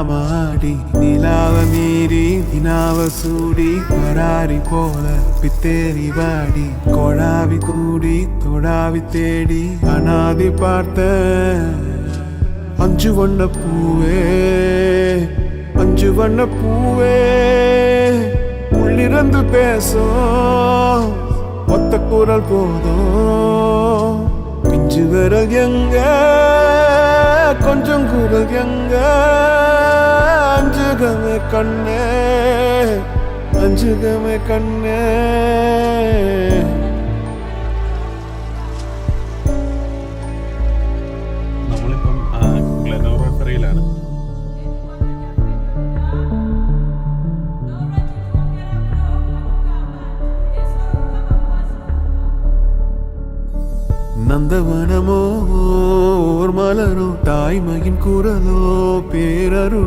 மாடி நிலாவ மீறி தினாவ சூடி பராரி போல பித்தேரி வாடி கொழாவி கூடி தொடாவி தேடி அனாதி பார்த்த அஞ்சு வண்ண பூவே அஞ்சு வண்ண பூவே உள்ளிருந்து பேசும் ஒத்த குரல் போதும் பிஞ்சு விரல் எங்க கொஞ்சம் குரல் எங்க அஞ்சுகமே கண்ணே அஞ்சுகமே கண்ணே നമ്മളിപ്പം ഗ്ലെനോറഫറിയിലാണ്. நந்தவனமோ ஓர் மலரோ தாய்மையின் குரலோ பேரருளோ